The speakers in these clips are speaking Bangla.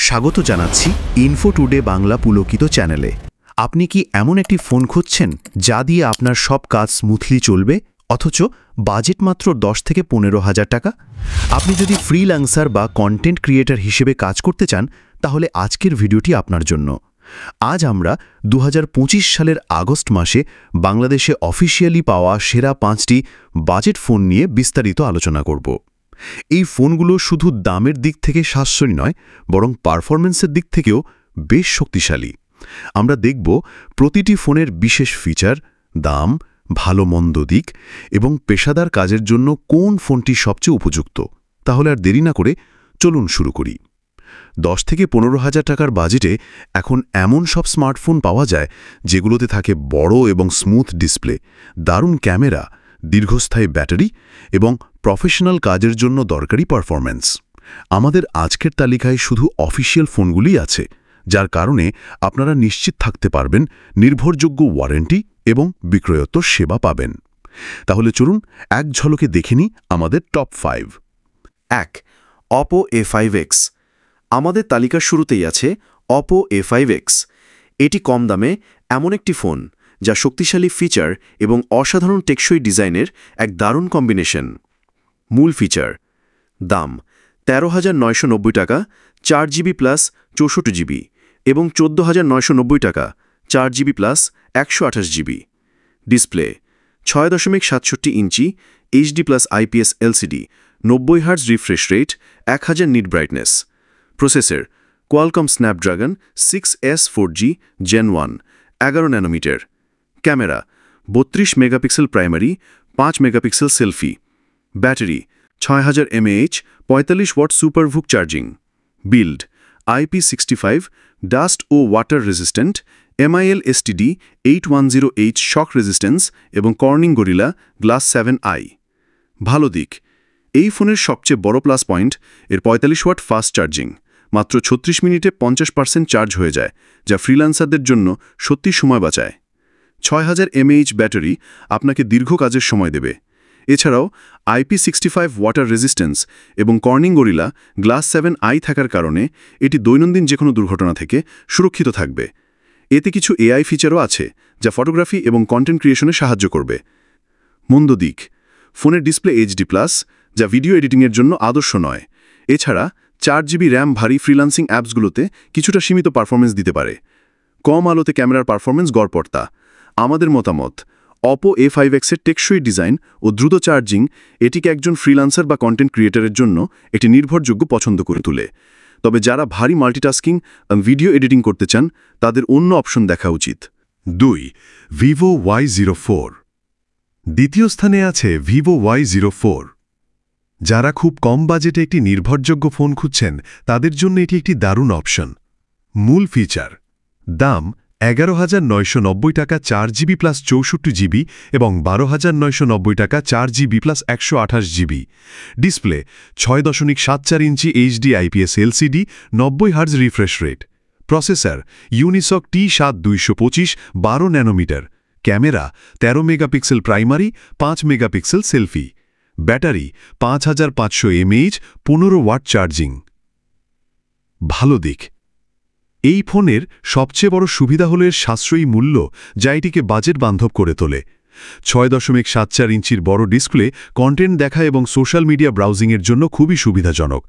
স্বাগত জানাচ্ছি ইনফো টুডে বাংলা পুলকিত চ্যানেলে। আপনি কি এমন একটি ফোন খুঁজছেন যা দিয়ে আপনার সব কাজ স্মুথলি চলবে, অথচ বাজেট মাত্র 10 থেকে 15,000 টাকা? আপনি যদি ফ্রিল্যান্সার বা কন্টেন্ট ক্রিয়েটর হিসেবে কাজ করতে চান, তাহলে আজকের ভিডিওটি আপনার জন্য। আজ আমরা 2025 সালের আগস্ট মাসে বাংলাদেশে অফিসিয়ালি পাওয়া সেরা 5টি বাজেট ফোন নিয়ে বিস্তারিত আলোচনা করব। এই ফোনগুলো শুধু দামের দিক থেকে সাশ্রয়ী নয়, বরং পারফরম্যান্সের দিক থেকেও বেশ শক্তিশালী। আমরা দেখব প্রতিটি ফোনের বিশেষ ফিচার, দাম, ভালো মন্দ দিক এবং পেশাদার কাজের জন্য কোন ফোনটি সবচেয়ে উপযুক্ত। তাহলে আর দেরি না করে চলুন শুরু করি। 10 থেকে 15,000 টাকার বাজেটে এখন এমন সব স্মার্টফোন পাওয়া যায় যেগুলোতে থাকে বড় এবং স্মুথ ডিসপ্লে, দারুণ ক্যামেরা, দীর্ঘস্থায়ী ব্যাটারি এবং প্রফেশনাল কাজের জন্য দরকারি পারফরম্যান্স। আমাদের আজকের তালিকায় শুধু অফিসিয়াল ফোনগুলিই আছে, যার কারণে আপনারা নিশ্চিত থাকতে পারবেন নির্ভরযোগ্য ওয়ারেন্টি এবং বিক্রয়োত্তর সেবা পাবেন। তাহলে চলুন এক ঝলকে দেখে নিই আমাদের টপ 5। 1. Oppo A5X। আমাদের তালিকার শুরুতেই আছে Oppo A5X। এটি কম দামে এমন একটি ফোন যা শক্তিশালী ফিচার এবং অসাধারণ টেকসই ডিজাইনের এক দারুণ কম্বিনেশন। মূল ফিচার: দাম 13,990 টাকা, 4GB প্লাস 64GB এবং 14,990 টাকা, 4GB plus 128GB। Display 6.67 inch HD plus IPS LCD, 90 hertz refresh rate, 1000 nit brightness. Processor Qualcomm Snapdragon 6S 4G Gen 1, 11 nanometer. Camera 32 megapixel primary, 5 megapixel selfie. Battery 6000 mAh, 45 watt SuperVOOC charging. Build IP65 dust ও water resistant, MIL STD 810H shock resistance এবং কর্নিং গরিলা গ্লাস 7i। ভালো দিক: এই ফোনের সবচেয়ে বড় প্লাস পয়েন্ট এর 45 ওয়াট ফাস্ট চার্জিং। মাত্র 36 মিনিটে 50% চার্জ হয়ে যায়, যা ফ্রিল্যান্সারদের জন্য সত্যি সময় বাঁচায়। 6000 mAh ব্যাটারি আপনাকে দীর্ঘ কাজের সময় দেবে। এছাড়াও IP65 ওয়াটার রেজিস্ট্যান্স এবং কর্নিং গরিলা গ্লাস 7i থাকার কারণে এটি দৈনন্দিন যে কোনো দুর্ঘটনা থেকে সুরক্ষিত থাকবে। এতে কিছু AI ফিচারও আছে যা ফটোগ্রাফি এবং কন্টেন্ট ক্রিয়েশনে সাহায্য করবে। মন্দ দিক: ফোনের ডিসপ্লে HD+, যা ভিডিও এডিটিংয়ের জন্য আদর্শ নয়। এছাড়া 4GB র্যাম ভারী ফ্রিল্যান্সিং অ্যাপসগুলোতে কিছুটা সীমিত পারফরমেন্স দিতে পারে। কম আলোতে ক্যামেরার পারফরমেন্স গড়পড়তা। আমাদের মতামত: Oppo A5X এর টেকসই ডিজাইন ও দ্রুত চার্জিং এটিকে একজন ফ্রিল্যান্সার বা কন্টেন্ট ক্রিয়েটরের জন্য একটি নির্ভরযোগ্য পছন্দ করে তোলে। তবে যারা ভারী মাল্টিটাস্কিং ভিডিও এডিটিং করতে চান, তাদের অন্য অপশন দেখা উচিত। 2. Vivo Y04। দ্বিতীয় স্থানে আছে Vivo Y04। যারা খুব কম বাজেটে একটি নির্ভরযোগ্য ফোন খুঁজছেন, তাদের জন্য এটি একটি দারুণ অপশন। মূল ফিচার: দাম 11,990 টাকা, 4GB প্লাস 64GB এবং 12,990 টাকা, 4GB plus 128GB। Display 6.74 inch HD IPS LCD, 90 hertz refresh rate. Processor Unisoc T7225, 12 nanometer. Camera 13 megapixel primary, 5 megapixel selfie. Battery 5500 mAh, 15 watt charging. ভালো দিক: এই ফোনের সবচেয়ে বড় সুবিধা হল এর সাশ্রয়ী মূল্য, যা এটিকে বাজেট বান্ধব করে তোলে। 6.74 ইঞ্চির বড় ডিসপ্লে কন্টেন্ট দেখা এবং সোশ্যাল মিডিয়া ব্রাউজিংয়ের জন্য খুবই সুবিধাজনক।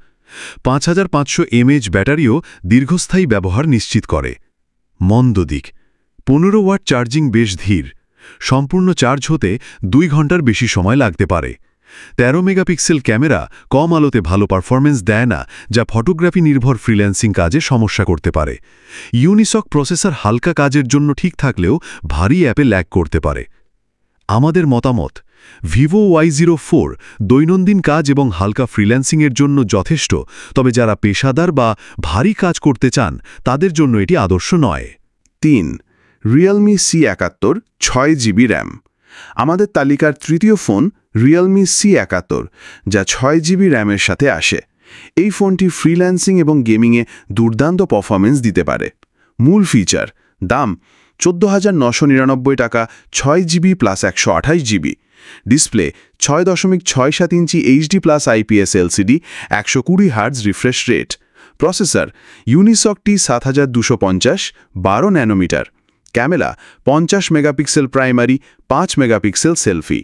5500 mAh ব্যাটারিও দীর্ঘস্থায়ী ব্যবহার নিশ্চিত করে। মন্দ দিক: 15 ওয়াট চার্জিং বেশ ধীর। সম্পূর্ণ চার্জ হতে 2 ঘন্টার বেশি সময় লাগতে পারে। 13 মেগাপিক্সেল ক্যামেরা কম আলোতে ভালো পারফরমেন্স দেয় না, যা ফটোগ্রাফি নির্ভর ফ্রিল্যান্সিং কাজে সমস্যা করতে পারে। ইউনিসক প্রসেসর হালকা কাজের জন্য ঠিক থাকলেও ভারী অ্যাপে ল্যাগ করতে পারে। আমাদের মতামত: Vivo Y04 দৈনন্দিন কাজ এবং হালকা ফ্রিল্যান্সিংয়ের জন্য যথেষ্ট, তবে যারা পেশাদার বা ভারী কাজ করতে চান, তাদের জন্য এটি আদর্শ নয়। 3. Realme C71, 6GB RAM. আমাদের তালিকার তৃতীয় ফোন Realme C71, যা 6GB র্যামের সাথে আসে। এই ফোনটি ফ্রিল্যান্সিং এবং গেমিংয়ে দুর্দান্ত পারফরমেন্স দিতে পারে। মূল ফিচার: দাম 14,999 টাকা, 6GB plus 128GB। Display 6.67 inch HD plus IPS LCD, 120 hertz refresh rate. Processor Unisoc T7250 12 nanometer, camera 50 megapixel primary, 5 megapixel selfie,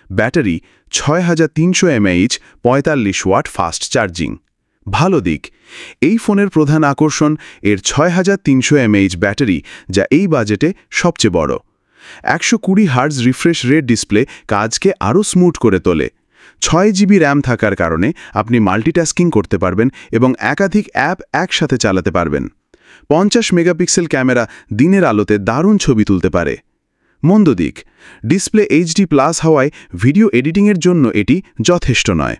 battery 6300 mAh, 45 watt fast charging. ভালো দিক, এই ফোনের প্রধান আকর্ষণ এর 6300 mAh ব্যাটারি, যা এই বাজেটে সবচেয়ে বড়। 120 হার্জ রিফ্রেশ রেট ডিসপ্লে কাজকে আরও স্মুথ করে তোলে। 6 জিবি র্যাম থাকার কারণে আপনি মাল্টিটাস্কিং করতে পারবেন এবং একাধিক অ্যাপ একসাথে চালাতে পারবেন। 50 মেগাপিক্সেল ক্যামেরা দিনের আলোতে দারুণ ছবি তুলতে পারে। মন্দ দিক, ডিসপ্লে HD+ হওয়ায় ভিডিও এডিটিংয়ের জন্য এটি যথেষ্ট নয়।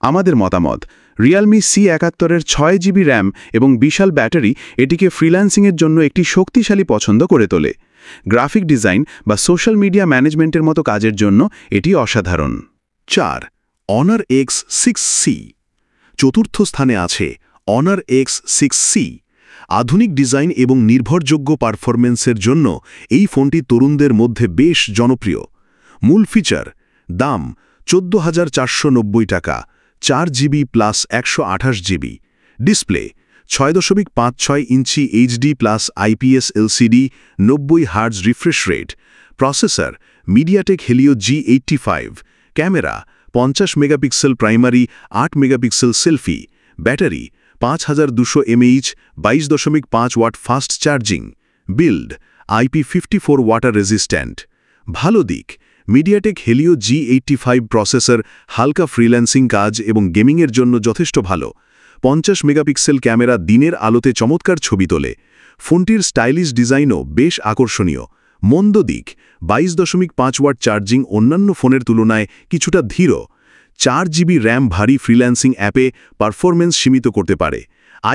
আমাদের মতামত, রিয়েলমি C71 6 জিবি র্যাম এবং বিশাল ব্যাটারি এটিকে ফ্রিল্যান্সিংয়ের জন্য একটি শক্তিশালী পছন্দ করে তোলে। গ্রাফিক ডিজাইন বা সোশ্যাল মিডিয়া ম্যানেজমেন্টের মতো কাজের জন্য এটি অসাধারণ। 4. Honor X6C। চতুর্থ স্থানে আছে Honor X6C। আধুনিক ডিজাইন এবং নির্ভরযোগ্য পারফরম্যান্সের জন্য এই ফোনটি তরুণদের মধ্যে বেশ জনপ্রিয়। মূল ফিচার, দাম 14,490 টাকা, 4 GB plus 128 GB, display 6.56 inch HD+ IPS LCD, 90 hertz refresh rate, processor MediaTek Helio G85, camera 50 megapixel primary, 8 megapixel selfie, battery 5200 mAh, 22.5 watt fast charging, build IP54 water resistant. ভালো দিক, মিডিয়াটেক হেলিও G85 প্রসেসর হালকা ফ্রিল্যান্সিং কাজ এবং গেমিংয়ের জন্য যথেষ্ট ভালো। 50 মেগাপিক্সেল ক্যামেরা দিনের আলোতে চমৎকার ছবি তোলে। ফোনটির স্টাইলিশ ডিজাইনও বেশ আকর্ষণীয়। মন্দ দিক, 22.5 ওয়াট চার্জিং অন্যান্য ফোনের তুলনায় কিছুটা ধীর। 4 জিবি র্যাম ভারী ফ্রিল্যান্সিং অ্যাপে পারফরম্যান্স সীমিত করতে পারে।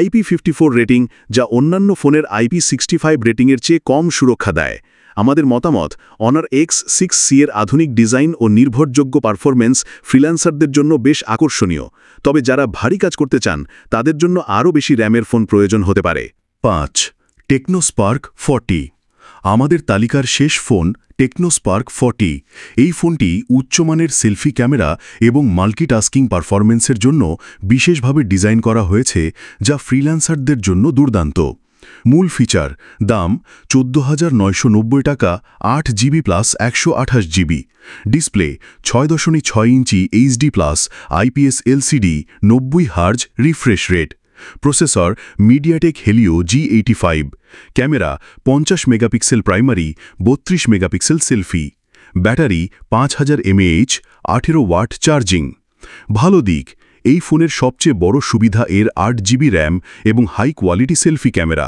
IP54 রেটিং, যা অন্যান্য ফোনের IP65 রেটিংয়ের চেয়ে কম সুরক্ষা দেয়। আমাদের মতামত, Honor X6C এর আধুনিক ডিজাইন ও নির্ভরযোগ্য পারফরম্যান্স ফ্রিল্যান্সারদের জন্য বেশ আকর্ষণীয়, তবে যারা ভারী কাজ করতে চান তাদের জন্য আরও বেশি র্যামের ফোন প্রয়োজন হতে পারে। 5. টেকনোস্পার্ক 40। আমাদের তালিকার শেষ ফোন টেকনোস্পার্ক 40। এই ফোনটি উচ্চমানের সেলফি ক্যামেরা এবং মাল্টিটাস্কিং পারফরম্যান্সের জন্য বিশেষভাবে ডিজাইন করা হয়েছে, যা ফ্রিল্যান্সারদের জন্য দুর্দান্ত। মূল ফিচার, দাম 14,990 টাকা, 8 GB plus 128 GB, display 6.6 inch HD+ IPS LCD, 90 hertz refresh rate, processor MediaTek Helio G85, camera 50 megapixel primary, 32 megapixel selfie, battery 5000 mAh, 18 watt charging. ভালো দিক, এই ফোনের সবচেয়ে বড় সুবিধা এর 8 জিবি র্যাম এবং high quality selfie camera.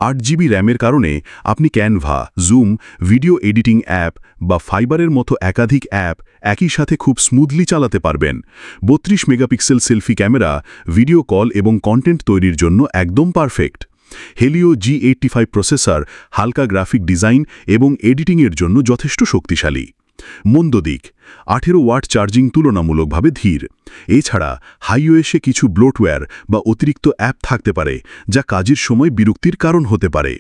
8 GB র্যামের কারণে আপনি Canva, Zoom, video editing app বা ফাইবারের মতো একাধিক অ্যাপ একই সাথে খুব স্মুথলি চালাতে পারবেন। 32 megapixel selfie camera video call এবং কন্টেন্ট তৈরির জন্য একদম পারফেক্ট। হেলিও G85 প্রসেসর হালকা গ্রাফিক ডিজাইন এবং এডিটিংয়ের জন্য যথেষ্ট শক্তিশালী। মন্দ দিক, 18 ওয়াট চার্জিং তুলনামূলকভাবে ধীর। এছাড়া হাইওয়েসে কিছু ব্লোটওয়্যার বা অতিরিক্ত অ্যাপ থাকতে পারে, যা কাজের সময় বিরক্তির কারণ হতে পারে।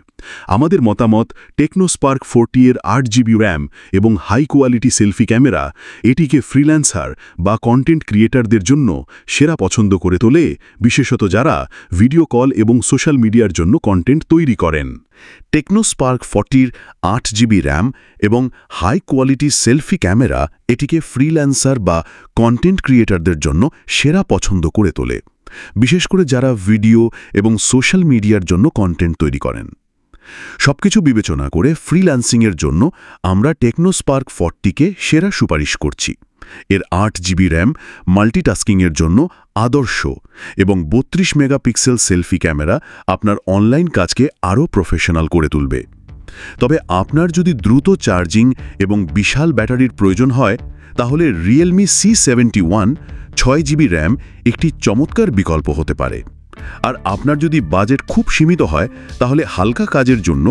আমাদের মতামত, টেকনোস্পার্ক 40 এর 8 জিবি র্যাম এবং হাই কোয়ালিটি সেলফি ক্যামেরা এটিকে ফ্রিল্যান্সার বা কন্টেন্ট ক্রিয়েটারদের জন্য সেরা পছন্দ করে তোলে, বিশেষত যারা ভিডিও কল এবং সোশ্যাল মিডিয়ার জন্য কন্টেন্ট তৈরি করেন। টেকনোস্পার্ক 40 8 জিবি র্যাম এবং হাই কোয়ালিটি সেলফি ক্যামেরা এটিকে ফ্রিল্যান্সার বা কন্টেন্ট ক্রিয়েটারদের জন্য সেরা পছন্দ করে তোলে, বিশেষ করে যারা ভিডিও এবং সোশ্যাল মিডিয়ার জন্য কন্টেন্ট তৈরি করেন। সবকিছু বিবেচনা করে ফ্রিল্যান্সিংয়ের জন্য আমরা টেকনোস্পার্ক 40কে সেরা সুপারিশ করছি। এর 8 জিবি র্যাম মাল্টিটাস্কিংয়ের জন্য আদর্শ এবং 32 মেগাপিক্সেল সেলফি ক্যামেরা আপনার অনলাইন কাজকে আরও প্রফেশনাল করে তুলবে। তবে আপনার যদি দ্রুত চার্জিং এবং বিশাল ব্যাটারির প্রয়োজন হয়, তাহলে রিয়েলমি C71 6 জিবি র্যাম একটি চমৎকার বিকল্প হতে পারে। আর আপনার যদি বাজেট খুব সীমিত হয়, তাহলে হালকা কাজের জন্য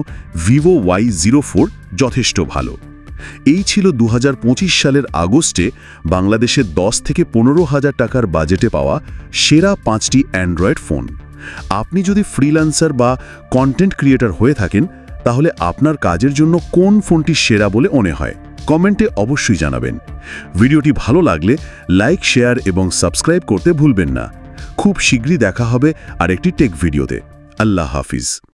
Vivo Y04 যথেষ্ট ভালো। এই ছিল 2025 সালের আগস্টে বাংলাদেশে 10 থেকে 15,000 টাকার বাজেটে পাওয়া সেরা 5টি অ্যান্ড্রয়েড ফোন। আপনি যদি ফ্রিল্যান্সার বা কন্টেন্ট ক্রিয়েটর হয়ে থাকেন, তাহলে আপনার কাজের জন্য কোন ফোনটি সেরা বলে মনে হয় কমেন্টে অবশ্যই জানাবেন। ভিডিওটি ভালো লাগলে লাইক, শেয়ার এবং সাবস্ক্রাইব করতে ভুলবেন না। খুব শীঘ্রই দেখা হবে আরেকটি টেক ভিডিওতে। আল্লাহ হাফিজ।